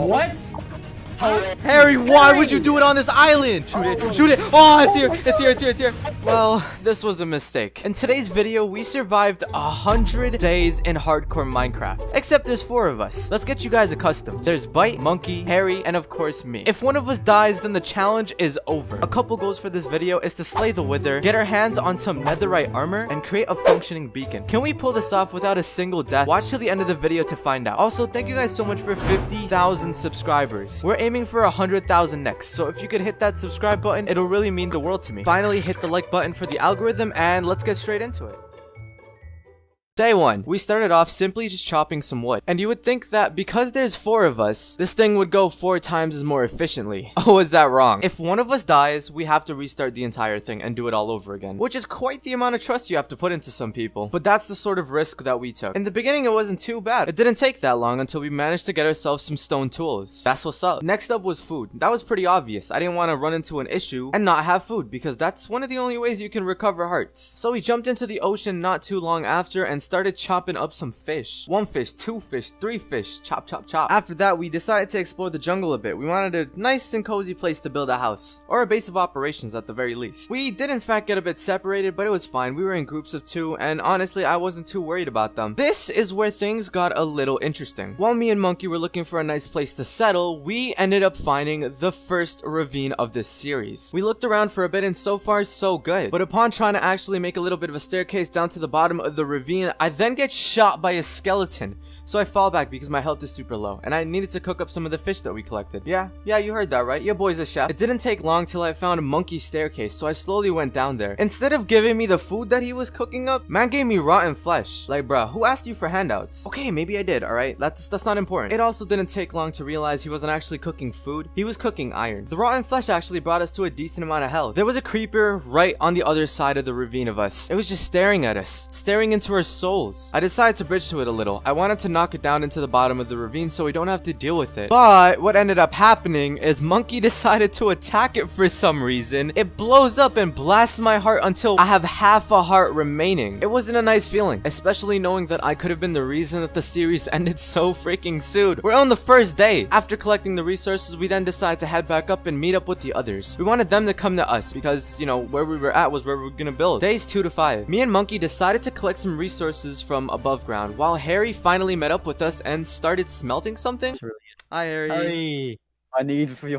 What? Harry, why would you do it on this island? Shoot it, shoot it. Oh, it's here, it's here, it's here, it's here. Well, this was a mistake. In today's video, we survived 100 days in hardcore Minecraft. Except there's 4 of us. Let's get you guys accustomed. There's Bite, Monkey, Harry, and of course me. If one of us dies, then the challenge is over. A couple goals for this video is to slay the Wither, get our hands on some netherite armor, and create a functioning beacon. Can we pull this off without a single death? Watch till the end of the video to find out. Also, thank you guys so much for 50,000 subscribers. We're aiming for 100,000 next, so if you could hit that subscribe button, it'll really mean the world to me. Finally, hit the like button for the algorithm, and let's get straight into it. Day 1. We started off simply just chopping some wood. And you would think that because there's 4 of us, this thing would go 4 times as more efficiently. Oh, is that wrong? If one of us dies, we have to restart the entire thing and do it all over again. Which is quite the amount of trust you have to put into some people. But that's the sort of risk that we took. In the beginning, it wasn't too bad. It didn't take that long until we managed to get ourselves some stone tools. That's what's up. Next up was food. That was pretty obvious. I didn't want to run into an issue and not have food, because that's one of the only ways you can recover hearts. So we jumped into the ocean not too long after and started chopping up some fish. 1 fish, 2 fish, 3 fish. Chop, chop, chop. After that, we decided to explore the jungle a bit. We wanted a nice and cozy place to build a house, or a base of operations at the very least. We did in fact get a bit separated, but it was fine. We were in groups of 2, and honestly, I wasn't too worried about them. This is where things got a little interesting. While me and Monkey were looking for a nice place to settle, we ended up finding the first ravine of this series. We looked around for a bit, and so far so good. But upon trying to actually make a little bit of a staircase down to the bottom of the ravine, I then get shot by a skeleton. So I fall back because my health is super low, and I needed to cook up some of the fish that we collected. Yeah, you heard that right. Your boy's a chef. It didn't take long till I found a monkey staircase, so I slowly went down there. Instead of giving me the food that he was cooking up, man gave me rotten flesh. Like, bruh, who asked you for handouts? Okay, maybe I did, alright? That's not important. It also didn't take long to realize he wasn't actually cooking food. He was cooking iron. The rotten flesh actually brought us to a decent amount of health. There was a creeper right on the other side of the ravine of us. It was just staring at us, staring into our souls. I decided to bridge to it a little. I wanted to knock it down into the bottom of the ravine so we don't have to deal with it. But what ended up happening is Monkey decided to attack it for some reason. It blows up and blasts my heart until I have half a heart remaining. It wasn't a nice feeling, especially knowing that I could have been the reason that the series ended so freaking soon. We're on the first day. After collecting the resources, we then decided to head back up and meet up with the others. We wanted them to come to us because, you know, where we were at was where we were gonna build. Days 2 to 5. Me and Monkey decided to collect some resources from above ground, while Harry finally met up with us and started smelting something. Hi, Harry. Harry,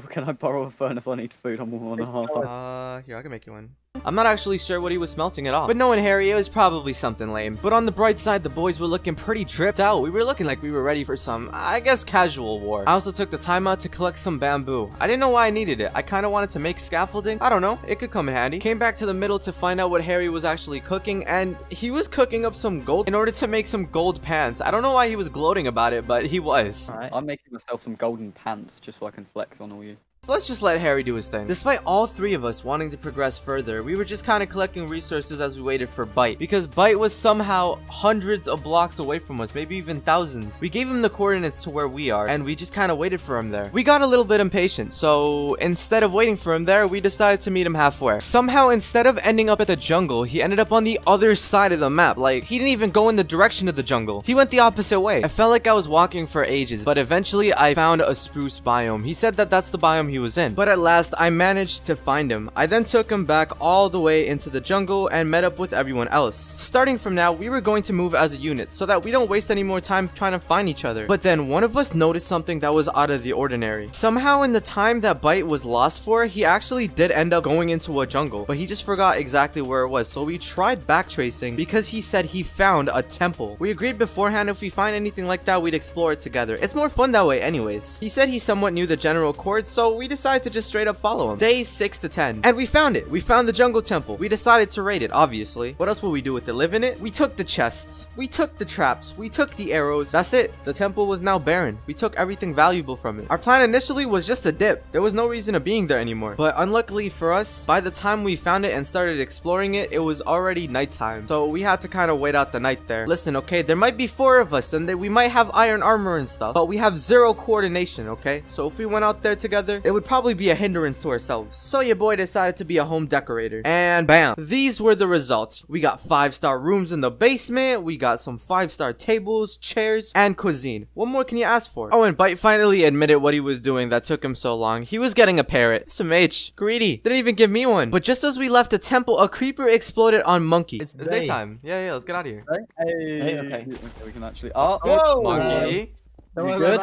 can I borrow a furnace? I need food. I'm 1.5. Here, I can make you one. I'm not actually sure what he was smelting at all, but knowing Harry, it was probably something lame. But on the bright side, the boys were looking pretty dripped out. We were looking like we were ready for some, I guess, casual war. I also took the time out to collect some bamboo. I didn't know why I needed it. I kind of wanted to make scaffolding. I don't know, it could come in handy. Came back to the middle to find out what Harry was actually cooking, and he was cooking up some gold in order to make some gold pants. I don't know why he was gloating about it, but he was. Alright, I'm making myself some golden pants just so I can flex on all you. So let's just let Harry do his thing. Despite all 3 of us wanting to progress further, we were just kind of collecting resources as we waited for Bite, because Bite was somehow hundreds of blocks away from us, maybe even thousands. We gave him the coordinates to where we are, and we just kind of waited for him there. We got a little bit impatient, so instead of waiting for him there, we decided to meet him halfway. Somehow, instead of ending up at the jungle, he ended up on the other side of the map. Like, he didn't even go in the direction of the jungle. He went the opposite way. I felt like I was walking for ages, but eventually I found a spruce biome. He said that that's the biome he was in, but at last I managed to find him. I then took him back all the way into the jungle and met up with everyone else. Starting from now, we were going to move as a unit so that we don't waste any more time trying to find each other. But then one of us noticed something that was out of the ordinary. Somehow in the time that Bite was lost for, he actually did end up going into a jungle, but he just forgot exactly where it was. So we tried backtracing because he said he found a temple. We agreed beforehand if we find anything like that, we'd explore it together. It's more fun that way anyways. He said he somewhat knew the general course, so we decided to just straight up follow him. Days 6 to 10. And we found it. We found the jungle temple. We decided to raid it, obviously. What else will we do with it? Live in it? We took the chests. We took the traps. We took the arrows. That's it. The temple was now barren. We took everything valuable from it. Our plan initially was just a dip. There was no reason of being there anymore. But unluckily for us, by the time we found it and started exploring it, it was already nighttime. So we had to kind of wait out the night there. Listen, okay, there might be 4 of us and we might have iron armor and stuff, but we have 0 coordination, okay? So if we went out there together, it would probably be a hindrance to ourselves. So your boy decided to be a home decorator. And bam, these were the results. We got 5-star rooms in the basement. We got some 5-star tables, chairs, and cuisine. What more can you ask for? Oh, and Bite finally admitted what he was doing that took him so long. He was getting a parrot. Some H. Greedy. Didn't even give me one. But just as we left the temple, a creeper exploded on Monkey. It's daytime. Yeah, let's get out of here. Hey, okay. We can actually. Oh, Whoa! Monkey. You good?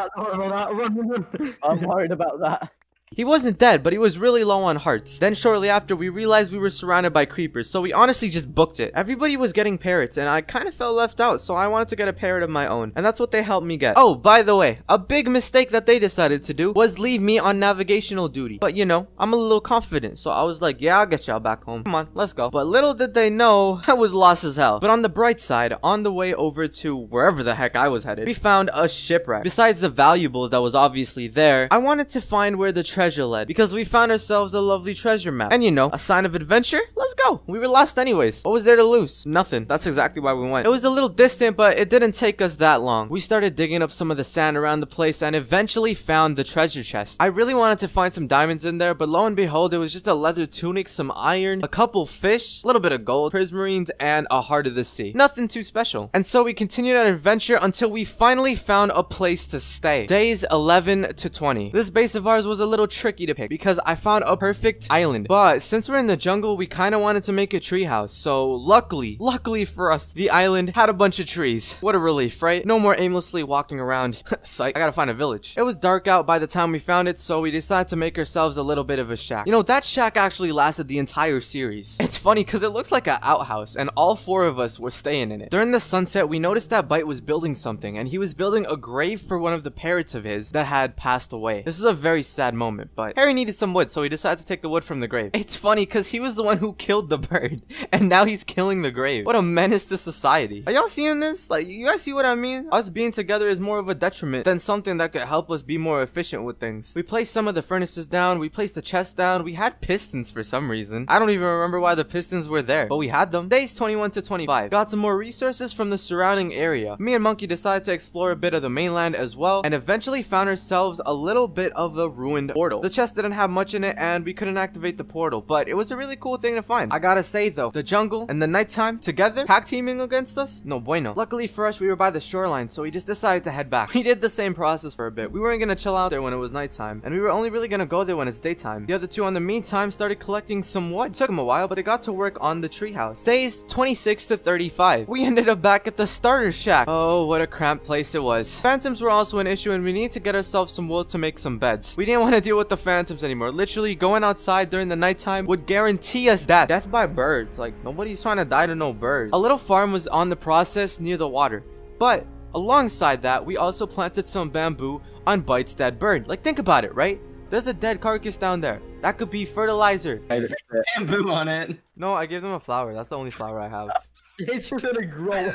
I'm worried about that. He wasn't dead, but he was really low on hearts. Then shortly after, we realized we were surrounded by creepers, so we honestly just booked it. Everybody was getting parrots, and I kind of felt left out, so I wanted to get a parrot of my own, and that's what they helped me get. Oh, by the way, a big mistake that they decided to do was leave me on navigational duty. But you know, I'm a little confident, so I was like, yeah, I'll get y'all back home. Come on, let's go. But little did they know, I was lost as hell. But on the bright side, on the way over to wherever the heck I was headed, we found a shipwreck. Besides the valuables that was obviously there, I wanted to find where the treasure led, because we found ourselves a lovely treasure map. And you know, a sign of adventure? Let's go. We were lost anyways. What was there to lose? Nothing. That's exactly why we went. It was a little distant, but it didn't take us that long. We started digging up some of the sand around the place and eventually found the treasure chest. I really wanted to find some diamonds in there, but lo and behold, it was just a leather tunic, some iron, a couple fish, a little bit of gold, prismarines, and a heart of the sea. Nothing too special. And so we continued our adventure until we finally found a place to stay. Days 11 to 20. This base of ours was a little tricky to pick because I found a perfect island, but since we're in the jungle, we kind of wanted to make a treehouse. So luckily for us, the island had a bunch of trees. What a relief, right? No more aimlessly walking around. Psych, I gotta find a village. It was dark out by the time we found it, so we decided to make ourselves a little bit of a shack. You know, that shack actually lasted the entire series. It's funny because it looks like an outhouse, and all 4 of us were staying in it. During the sunset, we noticed that Bite was building something, and he was building a grave for one of the parrots of his that had passed away. This is a very sad moment, but Harry needed some wood, so he decided to take the wood from the grave. It's funny because he was the one who killed the bird, and now he's killing the grave. What a menace to society. Are y'all seeing this? Like, you guys see what I mean? Us being together is more of a detriment than something that could help us be more efficient with things. We placed some of the furnaces down, we placed the chest down, we had pistons for some reason. I don't even remember why the pistons were there, but we had them. Days 21 to 25. Got some more resources from the surrounding area. Me and Monkey decided to explore a bit of the mainland as well, and eventually found ourselves a little bit of a ruined portal. The chest didn't have much in it, and we couldn't activate the portal, but it was a really cool thing to find. I gotta say though, the jungle and the nighttime together, tag teaming against us, no bueno. Luckily for us, we were by the shoreline, so we just decided to head back. We did the same process for a bit. We weren't gonna chill out there when it was nighttime, and we were only really gonna go there when it's daytime. The other 2 on the meantime started collecting some wood. It took them a while, but they got to work on the treehouse. Days 26 to 35. We ended up back at the starter shack. Oh, what a cramped place it was. Phantoms were also an issue, and we needed to get ourselves some wood to make some beds. We didn't want to deal with the phantoms anymore. Literally going outside during the nighttime would guarantee us death by birds. Like, nobody's trying to die to no birds. A little farm was on the process near the water, but alongside that, we also planted some bamboo on Bite's dead bird. Like, think about it, right? There's a dead carcass down there. That could be fertilizer. Bamboo on it. No, I gave them a flower. That's the only flower I have. It's gonna grow.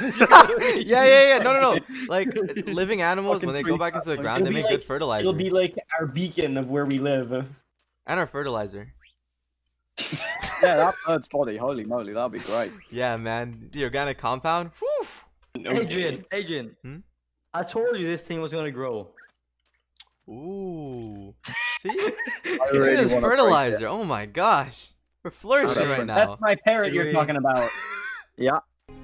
Yeah. No. Like, living animals, when they go back into the ground, they make good fertilizer. It'll be like our beacon of where we live. And our fertilizer. Yeah, that bird's body. Holy moly, that'd be great. Yeah, man. The organic compound. Whew. Adrian. Hmm? I told you this thing was gonna grow. Ooh. See? Look at this fertilizer. Oh my gosh. We're flourishing right now. That's my parrot you're talking about. Yeah.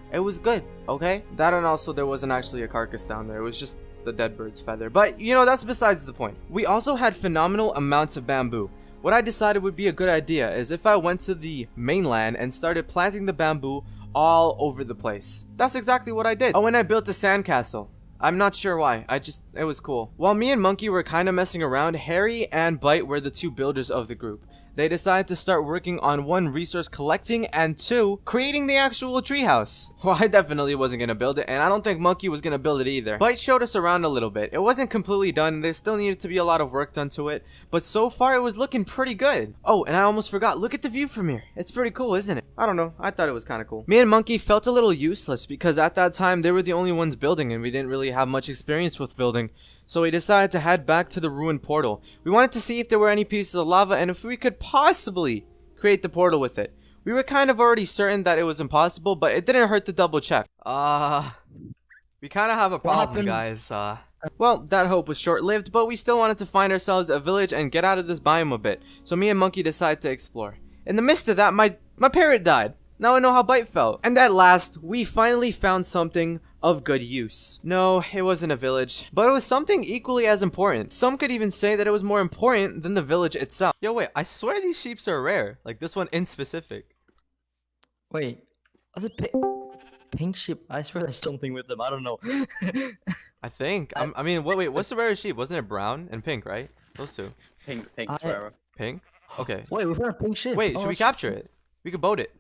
It was good, okay? That, and also there wasn't actually a carcass down there. It was just the dead bird's feather. But, you know, that's besides the point. We also had phenomenal amounts of bamboo. What I decided would be a good idea is if I went to the mainland and started planting the bamboo all over the place. That's exactly what I did. Oh, and I built a sandcastle. I'm not sure why. It was cool. While me and Monkey were kind of messing around, Harry and Bite were the 2 builders of the group. They decided to start working on 1, resource collecting, and 2, creating the actual treehouse. Well, I definitely wasn't gonna build it, and I don't think Monkey was gonna build it either. Bite showed us around a little bit. It wasn't completely done. There still needed to be a lot of work done to it, but so far it was looking pretty good. Oh, and I almost forgot. Look at the view from here. It's pretty cool, isn't it? I don't know. I thought it was kind of cool. Me and Monkey felt a little useless because at that time they were the only ones building, and we didn't really have much experience with building. So we decided to head back to the ruined portal. We wanted to see if there were any pieces of lava and if we could possibly create the portal with it. We were kind of already certain that it was impossible, but it didn't hurt to double check. We kind of have a problem, guys. Well, that hope was short-lived, but we still wanted to find ourselves a village and get out of this biome a bit, so me and Monkey decided to explore. In the midst of that, my parrot died. Now I know how Bite felt. And at last, we finally found something of good use. No, it wasn't a village, but it was something equally as important. Some could even say that it was more important than the village itself. Yo, wait, I swear these sheeps are rare. Like this one in specific. Wait, was it pink sheep? I swear there's something with them. I don't know. I think. I mean, wait, what's the rarest sheep? Wasn't it brown and pink, right? Those two. Pink, rarer. Pink? Okay. Wait, we found a pink sheep. Wait, should we capture it? We could boat it.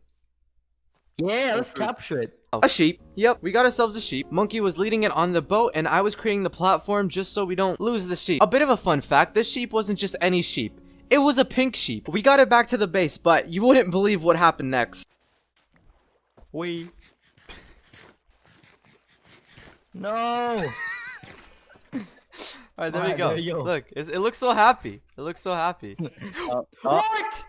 Yeah, let's capture it. A sheep. Yep, we got ourselves a sheep. Monkey was leading it on the boat, and I was creating the platform just so we don't lose the sheep. A bit of a fun fact, this sheep wasn't just any sheep. It was a pink sheep. We got it back to the base, but you wouldn't believe what happened next. No. Alright, there we go. There you go. Look, it looks so happy. It looks so happy. What?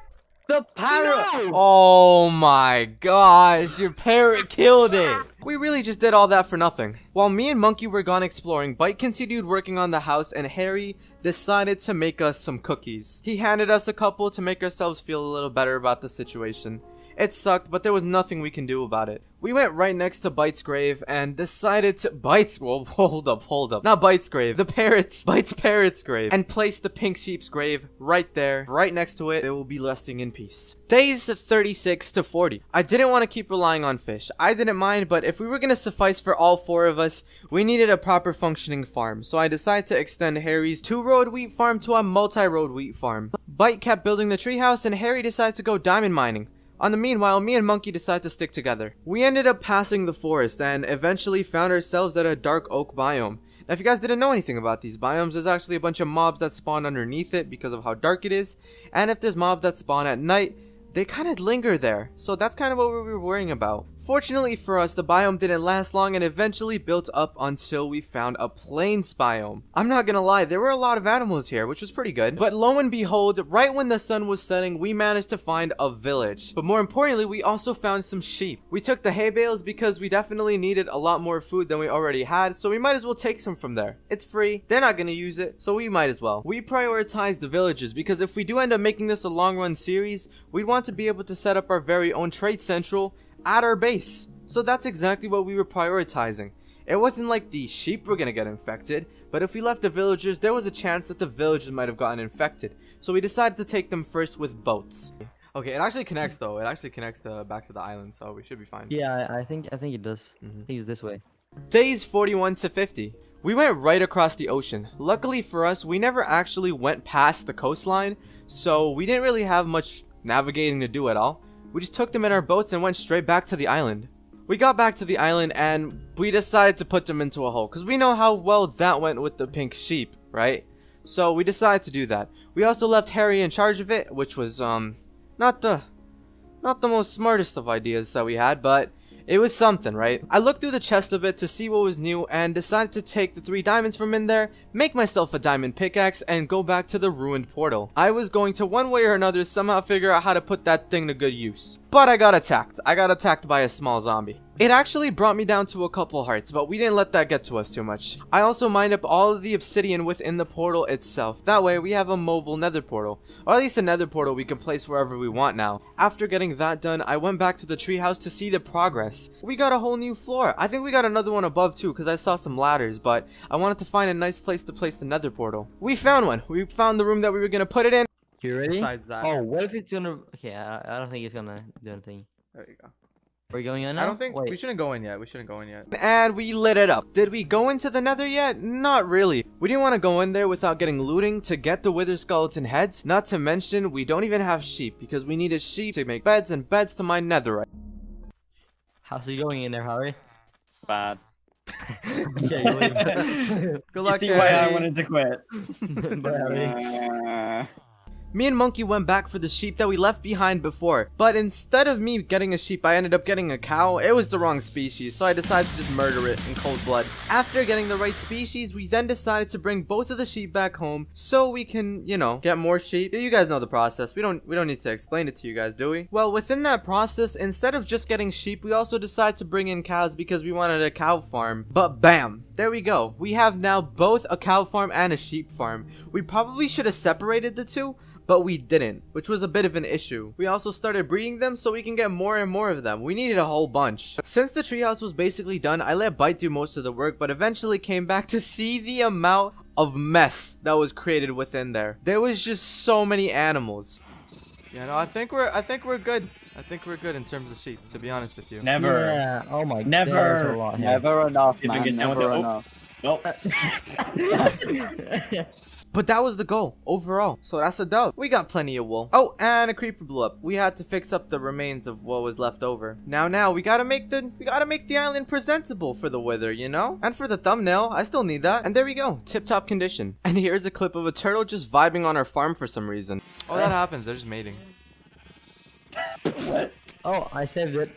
The parrot! No! Oh my gosh, your parrot killed it. We really just did all that for nothing. While me and Monkey were gone exploring, Bite continued working on the house and Harry decided to make us some cookies. He handed us a couple to make ourselves feel a little better about the situation. It sucked, but there was nothing we can do about it. We went right next to Bite's grave and decided to well, hold up. Not Bite's grave, Bite's parrot's grave, and placed the pink sheep's grave right there, right next to it. It will be resting in peace. Days 36 to 40. I didn't want to keep relying on fish. I didn't mind, but if we were going to suffice for all four of us, we needed a proper functioning farm. So I decided to extend Harry's 2-road wheat farm to a multi-road wheat farm. Bite kept building the treehouse and Harry decided to go diamond mining. On the meanwhile, me and Monkey decided to stick together. We ended up passing the forest and eventually found ourselves at a dark oak biome. Now, if you guys didn't know anything about these biomes, there's actually a bunch of mobs that spawn underneath it because of how dark it is. And if there's mobs that spawn at night, they kind of linger there. So that's kind of what we were worrying about. Fortunately for us, the biome didn't last long and eventually built up until we found a plains biome. I'm not gonna lie, there were a lot of animals here, which was pretty good. But lo and behold, right when the sun was setting, we managed to find a village. But more importantly, we also found some sheep. We took the hay bales because we definitely needed a lot more food than we already had, so we might as well take some from there. It's free, they're not gonna use it, so we might as well. We prioritized the villages because if we do end up making this a long run series, we'd want to be able to set up our very own trade central at our base. So that's exactly what we were prioritizing. It wasn't like the sheep were gonna get infected, but if we left the villagers, there was a chance that the villagers might have gotten infected. So we decided to take them first with boats. Okay, it actually connects though. It actually connects back to the island, so we should be fine. Yeah, I think it does. I think it's this way. Days 41 to 50. We went right across the ocean. Luckily for us, we never actually went past the coastline, so we didn't really have much navigating to do at all. We just took them in our boats and went straight back to the island. We got back to the island and we decided to put them into a hole because we know how well that went with the pink sheep, right? So we decided to do that. We also left Harry in charge of it, which was not the most smartest of ideas that we had, but it was something, right? I looked through the chest of it to see what was new and decided to take the 3 diamonds from in there, make myself a diamond pickaxe, and go back to the ruined portal. I was going to one way or another somehow figure out how to put that thing to good use. But I got attacked. I got attacked by a small zombie. It actually brought me down to a couple hearts, but we didn't let that get to us too much. I also mined up all of the obsidian within the portal itself. That way we have a mobile nether portal, or at least a nether portal we can place wherever we want now. After getting that done, I went back to the treehouse to see the progress. We got a whole new floor. I think we got another one above too, because I saw some ladders, but I wanted to find a nice place to place the nether portal. We found one. We found the room that we were going to put it in. You ready? Besides that. Oh, what if it's gonna... Okay, I don't think it's gonna do anything. There you go. We're going in now? I don't think Wait. we shouldn't go in yet. And we lit it up. Did we go into the nether yet? Not really. We didn't want to go in there without getting looting to get the wither skeleton heads. Not to mention, we don't even have sheep because we needed sheep to make beds and beds to mine netherite. How's it going in there, Harry? Bad. Yeah, you leave. Good luck, You see why I Harry. wanted to quit. Bye, Harry. Me and Monkey went back for the sheep that we left behind before, but instead of me getting a sheep, I ended up getting a cow. It was the wrong species, so I decided to just murder it in cold blood. After getting the right species, we then decided to bring both of the sheep back home so we can, you know, get more sheep. You guys know the process. We don't need to explain it to you guys, do we? Well, within that process, instead of just getting sheep, we also decided to bring in cows because we wanted a cow farm. But bam, there we go. We have now both a cow farm and a sheep farm. We probably should have separated the two, but we didn't, which was a bit of an issue. We also started breeding them so we can get more and more of them. We needed a whole bunch. Since the treehouse was basically done, I let Bite do most of the work, but eventually came back to see the amount of mess that was created within there. There was just so many animals. Yeah, no, I think we're good. I think we're good in terms of sheep, to be honest with you. Never. Yeah. Oh my. Never. There's a lot here. Never enough, You think man. it- Never enough. Well, But that was the goal overall, so that's a dub. We got plenty of wool. Oh, and a creeper blew up. We had to fix up the remains of what was left over. Now we gotta make the island presentable for the wither, you know, and for the thumbnail. I still need that. And there we go, tip-top condition. And here's a clip of a turtle just vibing on our farm for some reason. Oh, that happens. They're just mating. Oh, I saved it.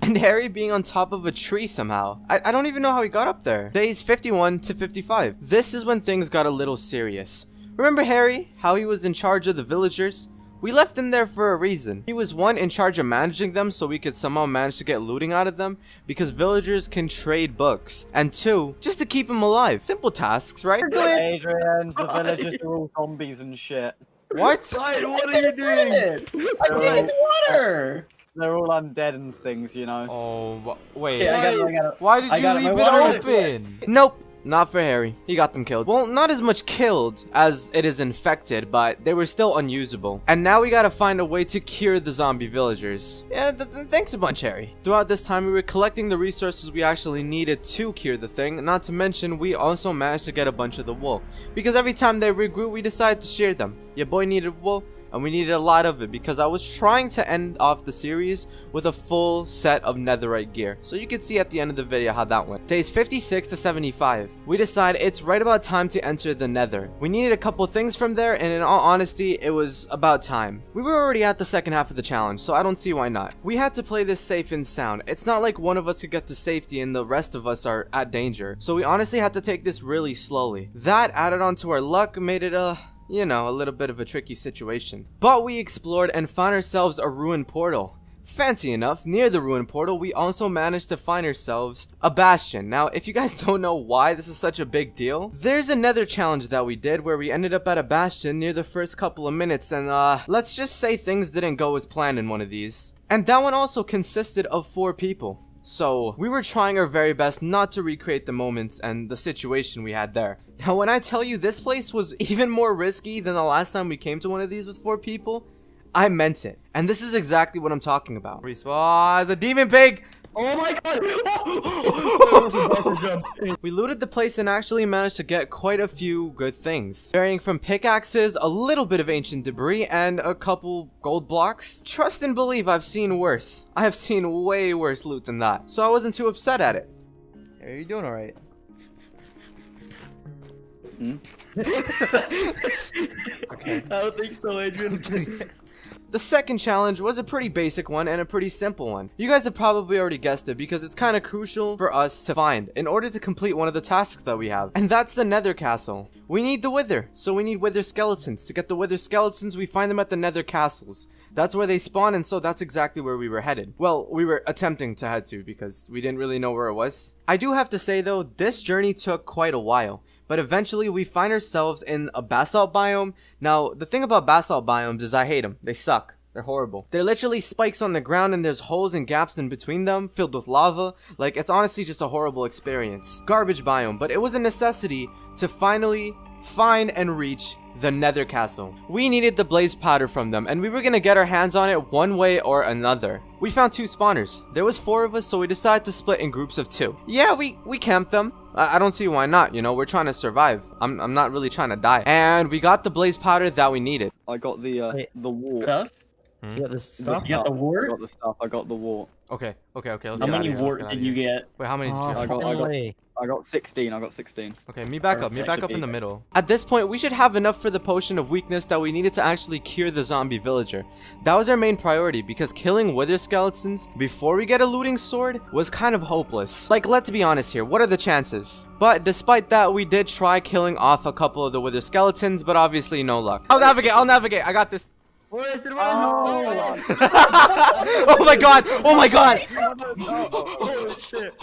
And Harry being on top of a tree somehow. I don't even know how he got up there. Days 51 to 55. This is when things got a little serious. Remember Harry? How he was in charge of the villagers? We left him there for a reason. He was one, in charge of managing them so we could somehow manage to get looting out of them because villagers can trade books. And two, just to keep him alive. Simple tasks, right? Adrian's, the villagers are all zombies and shit. What? Ryan, what are you doing? I put it in the water. They're all undead and things, you know. Oh, wait. Okay, I got it. Why did I you got it. leave My it water open? Nope. Not for Harry. He got them killed. Well, not as much killed as it is infected, but they were still unusable. And now we gotta find a way to cure the zombie villagers. Yeah, thanks a bunch, Harry. Throughout this time, we were collecting the resources we actually needed to cure the thing. Not to mention, we also managed to get a bunch of the wool. Because every time they regrew, we decided to share them. Your boy needed wool, and we needed a lot of it because I was trying to end off the series with a full set of netherite gear. So you can see at the end of the video how that went. Days 56 to 75. We decided it's right about time to enter the nether. We needed a couple things from there, and in all honesty, it was about time. We were already at the second half of the challenge, so I don't see why not. We had to play this safe and sound. It's not like one of us could get to safety and the rest of us are at danger. So we honestly had to take this really slowly. That added on to our luck made it you know, a little bit of a tricky situation. But we explored and found ourselves a ruined portal. Fancy enough, near the ruined portal, we also managed to find ourselves a bastion. Now, if you guys don't know why this is such a big deal, there's another challenge that we did where we ended up at a bastion near the first couple of minutes, and let's just say things didn't go as planned in one of these. And that one also consisted of 4 people. So, we were trying our very best not to recreate the moments and the situation we had there. Now, when I tell you this place was even more risky than the last time we came to one of these with 4 people, I meant it. And this is exactly what I'm talking about. Respawn, a demon pig! Oh my god! We looted the place and actually managed to get quite a few good things, varying from pickaxes, a little bit of ancient debris, and a couple gold blocks. Trust and believe I've seen worse. I have seen way worse loot than that, so I wasn't too upset at it. Are you doing alright? Okay. I don't think so, Adrian. The second challenge was a pretty basic one and a pretty simple one. You guys have probably already guessed it because it's kind of crucial for us to find in order to complete one of the tasks that we have. And that's the nether castle. We need the wither, so we need wither skeletons. To get the wither skeletons, we find them at the nether castles. That's where they spawn, and so that's exactly where we were headed. Well, we were attempting to head to because we didn't really know where it was. I do have to say though, this journey took quite a while. But eventually we find ourselves in a basalt biome. Now, the thing about basalt biomes is I hate them. They suck. They're horrible. They're literally spikes on the ground and there's holes and gaps in between them filled with lava. Like, it's honestly just a horrible experience. Garbage biome, but it was a necessity to finally find and reach the nether castle. We needed the blaze powder from them and we were gonna get our hands on it one way or another. We found 2 spawners. There was 4 of us, so we decided to split in groups of 2. Yeah, we camped them. I don't see why not, you know, we're trying to survive. I'm not really trying to die. And we got the blaze powder that we needed. I got the wart. Stuff? You got this stuff? You got the I wart? got the stuff. I got the wart. Okay, let's How get out of many here, let's wart get out did of you here. get? Wait, how many did you Oh, have? I got- finally. I got 16. I got 16. Okay, me back up. Me Perfect. back up in the middle. At this point, we should have enough for the potion of weakness that we needed to actually cure the zombie villager. That was our main priority because killing wither skeletons before we get a looting sword was kind of hopeless. Like, let's be honest here. What are the chances? But despite that, we did try killing off a couple of the wither skeletons, but obviously no luck. I'll navigate. I'll navigate. I got this. Oh my god! Oh my god! Holy shit.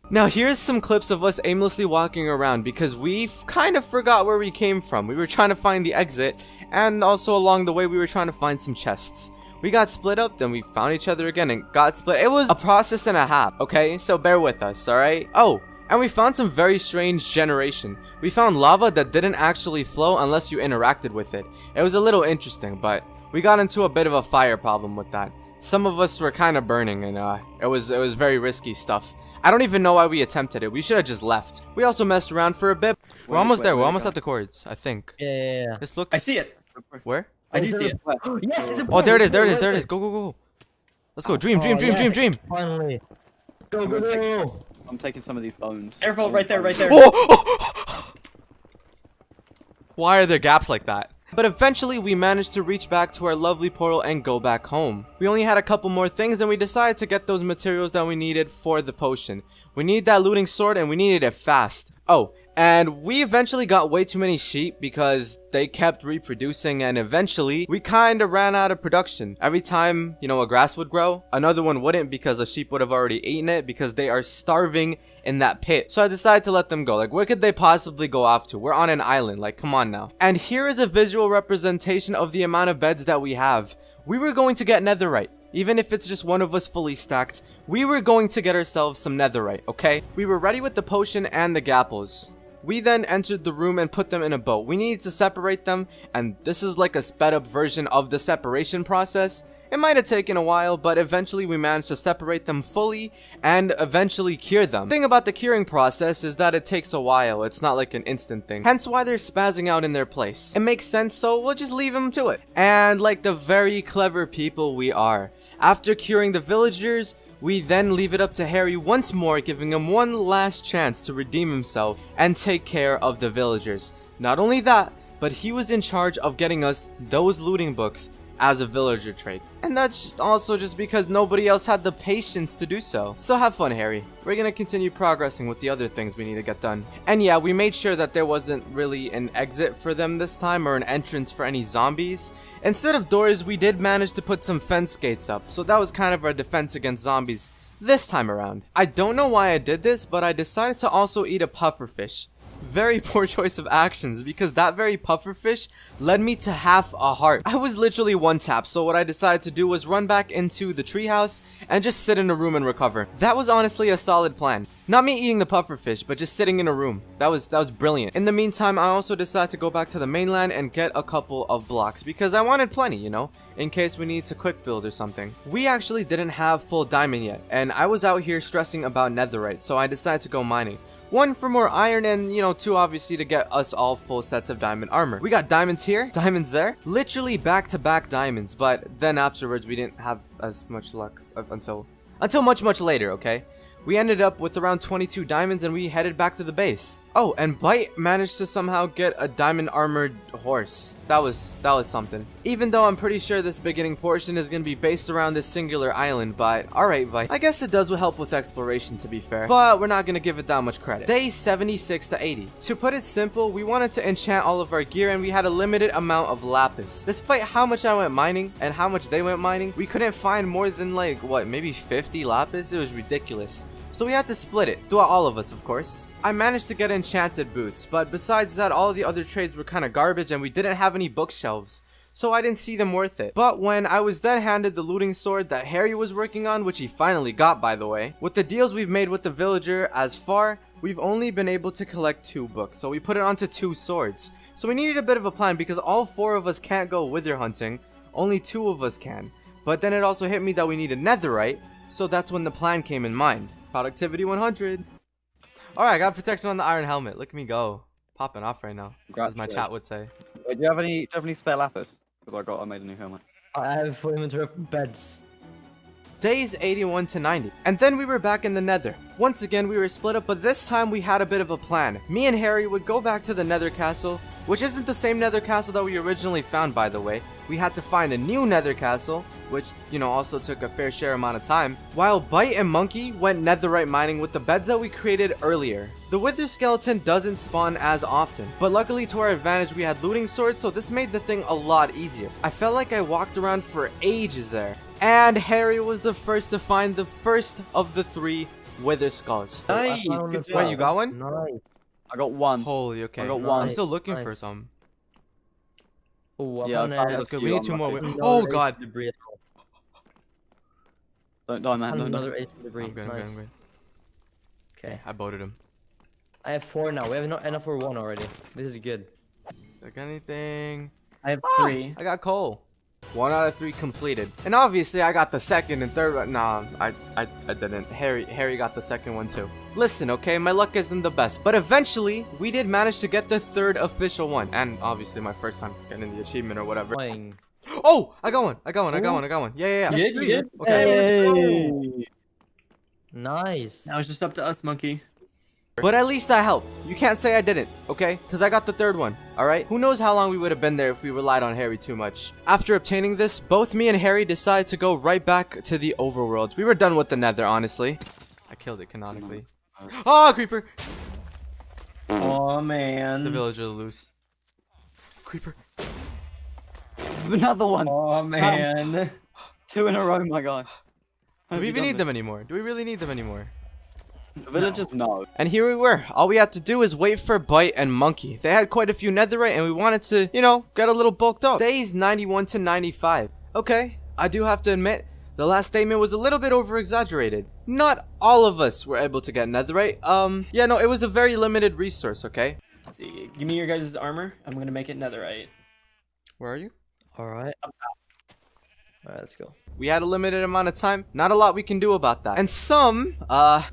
Now here's some clips of us aimlessly walking around because we kind of forgot where we came from. We were trying to find the exit, and also along the way we were trying to find some chests. We got split up, then we found each other again and got split. It was a process and a half, okay? So bear with us, alright? Oh, and we found some very strange generation. We found lava that didn't actually flow unless you interacted with it. It was a little interesting, but we got into a bit of a fire problem with that. Some of us were kind of burning, and it was very risky stuff. I don't even know why we attempted it. We should have just left. We also messed around for a bit. We're almost there. We're almost at the cords, I think. Yeah. This looks... I see it. Where? I do see it. Yes, it's Oh, there it is. There it is. There it is. Go, go, go. Let's go. Dream, dream, dream, dream, dream. Finally. Go, go, go. I'm taking some of these bones. Careful, right there, right there. Oh! Why are there gaps like that? But eventually we managed to reach back to our lovely portal and go back home. We only had a couple more things and we decided to get those materials that we needed for the potion. We needed that looting sword and we needed it fast. Oh, and we eventually got way too many sheep because they kept reproducing and eventually we kind of ran out of production. Every time, you know, a grass would grow, another one wouldn't because a sheep would have already eaten it because they are starving in that pit. So I decided to let them go. Like, where could they possibly go off to? We're on an island. Like, come on now. And here is a visual representation of the amount of beds that we have. We were going to get netherite. Even if it's just one of us fully stacked, we were going to get ourselves some netherite, okay? We were ready with the potion and the gapples. We then entered the room and put them in a boat. We needed to separate them, and this is like a sped up version of the separation process. It might have taken a while, but eventually we managed to separate them fully and eventually cure them. The thing about the curing process is that it takes a while. It's not like an instant thing. Hence why they're spazzing out in their place. It makes sense, so we'll just leave them to it. And like the very clever people we are, after curing the villagers, we then leave it up to Harry once more, giving him one last chance to redeem himself and take care of the villagers. Not only that, but he was in charge of getting us those looting books as a villager trait. And that's also just because nobody else had the patience to do so. So have fun, Harry. We're gonna continue progressing with the other things we need to get done. And yeah, we made sure that there wasn't really an exit for them this time or an entrance for any zombies. Instead of doors, we did manage to put some fence gates up. So that was kind of our defense against zombies this time around. I don't know why I did this, but I decided to also eat a pufferfish. Very poor choice of actions because that very pufferfish led me to half a heart. I was literally one tap, so what I decided to do was run back into the treehouse and just sit in a room and recover. That was honestly a solid plan. Not me eating the pufferfish, but just sitting in a room. That was brilliant. In the meantime, I also decided to go back to the mainland and get a couple of blocks because I wanted plenty, you know, in case we need to quick build or something. We actually didn't have full diamond yet, and I was out here stressing about netherite, so I decided to go mining. One for more iron and, you know, two obviously to get us all full sets of diamond armor. We got diamonds here, diamonds there, literally back-to-back diamonds, but then afterwards we didn't have as much luck until much later, okay? We ended up with around 22 diamonds and we headed back to the base. Oh, and Bite managed to somehow get a diamond armored horse. That was something. Even though I'm pretty sure this beginning portion is going to be based around this singular island, but alright Bite. I guess it does help with exploration to be fair, but we're not going to give it that much credit. Day 76 to 80. To put it simple, we wanted to enchant all of our gear and we had a limited amount of lapis. Despite how much I went mining and how much they went mining, we couldn't find more than like, what, maybe 50 lapis? It was ridiculous. So we had to split it, throughout all of us of course. I managed to get enchanted boots, but besides that all the other trades were kind of garbage and we didn't have any bookshelves, so I didn't see them worth it. But when I was then handed the looting sword that Harry was working on, which he finally got by the way, with the deals we've made with the villager as far, we've only been able to collect 2 books, so we put it onto 2 swords. So we needed a bit of a plan because all 4 of us can't go wither hunting, only 2 of us can. But then it also hit me that we needed netherite, so that's when the plan came in mind. Productivity 100. Alright, I got protection on the iron helmet. Look at me go. Popping off right now, as my chat would say. Wait, do you have any spare lapis? Because I made a new helmet. I have full inventory of beds. Days 81 to 90. And then we were back in the nether. Once again, we were split up, but this time we had a bit of a plan. Me and Harry would go back to the nether castle, which isn't the same nether castle that we originally found, by the way. We had to find a new nether castle, which, you know, also took a fair share amount of time, while Bite and Monkey went netherite mining with the beds that we created earlier. The wither skeleton doesn't spawn as often, but luckily to our advantage we had looting swords, so this made the thing a lot easier. I felt like I walked around for ages there, and Harry was the first to find the first of the 3 wither skulls. Nice. Good Wait, you got one? Nice. I got one. Holy, okay. I got one. I'm still looking for Nice. some. Oh, Yeah, I found That's a good. few We need on 2 my more. thing. Oh god. Debris. Don't die, man. Don't die. Another 8 debris. I'm good, I'm good, Nice. I'm good. Okay. I boated him. I have 4 now. We have not enough for 1 already. This is good. Like anything. I have 3. I got coal. 1 out of 3 completed. And obviously I got the second and third one. Nah, I didn't. Harry got the second one too. Listen, okay, my luck isn't the best, but eventually we did manage to get the 3rd official one. And obviously my first time getting the achievement or whatever. Playing. Oh, I got one. I got one. Yeah. You did? You did? Okay. Hey. Nice. Now it's just up to us, Monkey. But at least I helped. You can't say I didn't, okay? Because I got the 3rd one, alright? Who knows how long we would have been there if we relied on Harry too much. After obtaining this, both me and Harry decided to go right back to the overworld. We were done with the nether, honestly. I killed it canonically. Oh, creeper! Oh The man. villager loose. Creeper. Another one. Oh man. 2 in a row, my guy. Do we even need them anymore? Do we really need them anymore? The villagers know. And here we were. All we had to do is wait for Bite and Monkey. They had quite a few netherite and we wanted to, you know, get a little bulked up. Days 91 to 95. Okay, I do have to admit, the last statement was a little bit over-exaggerated. Not all of us were able to get netherite. Yeah, no, it was a very limited resource, okay? Let's see, give me your guys' armor. I'm gonna make it netherite. Where are you? Alright. Alright, let's go. We had a limited amount of time, not a lot we can do about that. And some,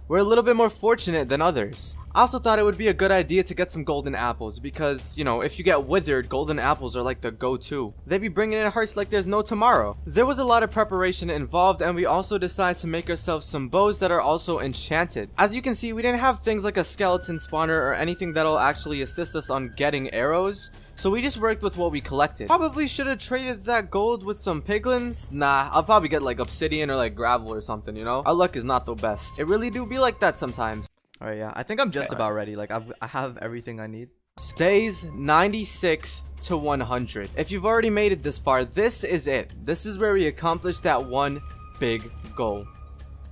were a little bit more fortunate than others. I also thought it would be a good idea to get some golden apples because, you know, if you get withered, golden apples are like the go-to. They be bringing in hearts like there's no tomorrow. There was a lot of preparation involved and we also decided to make ourselves some bows that are also enchanted. As you can see, we didn't have things like a skeleton spawner or anything that'll actually assist us on getting arrows. So we just worked with what we collected. Probably should have traded that gold with some piglins. Nah, I'll probably get like obsidian or like gravel or something, you know? Our luck is not the best. It really do be like that sometimes. Alright, yeah, I think I'm just about ready. Like, I have everything I need. Days 96 to 100. If you've already made it this far, this is it. This is where we accomplished that one big goal.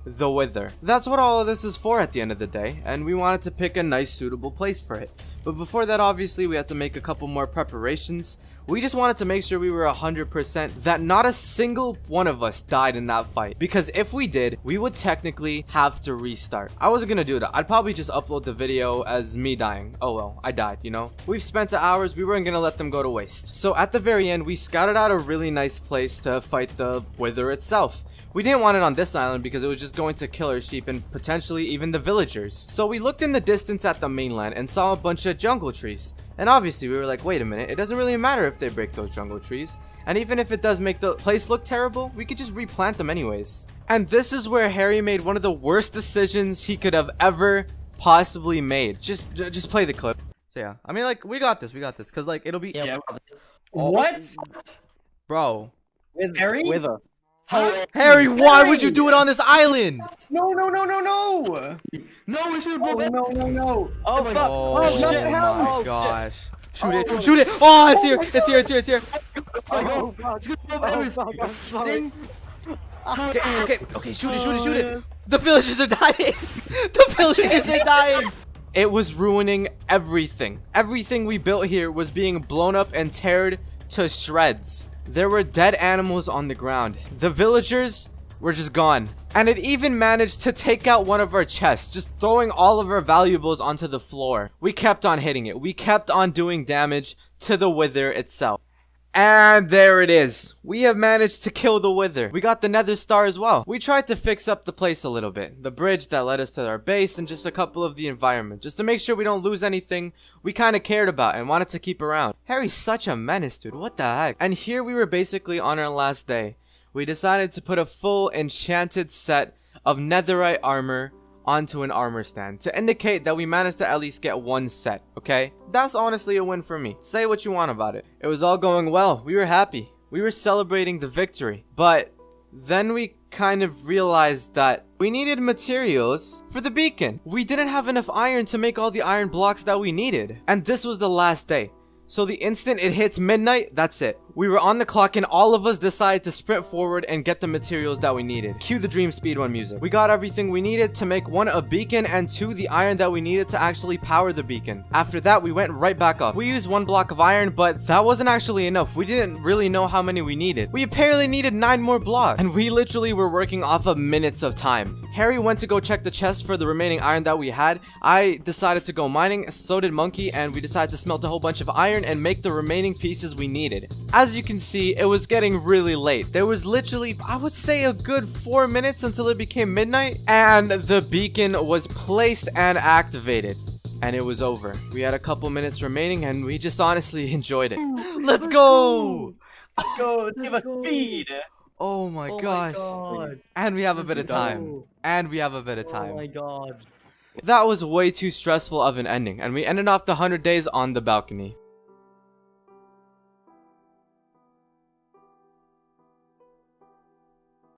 The wither. That's what all of this is for at the end of the day, and we wanted to pick a nice suitable place for it. But before that, obviously, we have to make a couple more preparations. We just wanted to make sure we were 100% that not a single one of us died in that fight. Because if we did, we would technically have to restart. I wasn't gonna do that. I'd probably just upload the video as me dying. Oh well, I died, you know? We've spent the hours, we weren't gonna let them go to waste. So at the very end, we scouted out a really nice place to fight the wither itself. We didn't want it on this island because it was just going to kill our sheep and potentially even the villagers. So we looked in the distance at the mainland and saw a bunch of jungle trees. And obviously we were like, wait a minute, it doesn't really matter if they break those jungle trees. And even if it does make the place look terrible, we could just replant them anyways. And this is where Harry made one of the worst decisions he could have ever possibly made. Just play the clip. So yeah, I mean, like, we got this, cause like it'll be Yeah. What? bro. Harry? Wither. Harry, why would you do it on this island? No, no, no, no, no! No, we should have Oh, no, no, no! Oh, fuck. Oh, shit. my Oh, gosh. Shoot it, shoot it. Oh, it's here, it's here. Oh, fuck. Oh, fuck. I'm sorry. Okay, shoot it. The villagers are dying. The villagers are dying. It was ruining everything. Everything we built here was being blown up and teared to shreds. There were dead animals on the ground. The villagers were just gone. And it even managed to take out one of our chests, just throwing all of our valuables onto the floor. We kept on hitting it. We kept on doing damage to the wither itself. And there it is. We have managed to kill the wither. We got the nether star as well. We tried to fix up the place a little bit. The bridge that led us to our base and just a couple of the environment. Just to make sure we don't lose anything we kind of cared about and wanted to keep around. Harry's such a menace, dude. What the heck? And here we were basically on our last day. we decided to put a full enchanted set of netherite armor onto an armor stand to indicate that we managed to at least get one set, okay? That's honestly a win for me. Say what you want about it. It was all going well. We were happy. We were celebrating the victory. But then we kind of realized that we needed materials for the beacon. We didn't have enough iron to make all the iron blocks that we needed. And this was the last day. So the instant it hits midnight, that's it. We were on the clock and all of us decided to sprint forward and get the materials that we needed. Cue the dream speedrun music. We got everything we needed to make 1, a beacon, and 2, the iron that we needed to actually power the beacon. After that, we went right back up. We used 1 block of iron, but that wasn't actually enough. We didn't really know how many we needed. We apparently needed 9 more blocks, and we literally were working off of minutes of time. Harry went to go check the chest for the remaining iron that we had. I decided to go mining, so did Monkey, and we decided to smelt a whole bunch of iron and make the remaining pieces we needed. As you can see, it was getting really late. There was literally, I would say, a good 4 minutes until it became midnight, and the beacon was placed and activated. And it was over. We had a couple minutes remaining, and we just honestly enjoyed it. Let's go! Let's go. Let's give us speed. Oh my Oh gosh. my god. And we have a bit of Let's time. go. And we have a bit of Oh time. my god. That was way too stressful of an ending, and we ended off the 100 days on the balcony.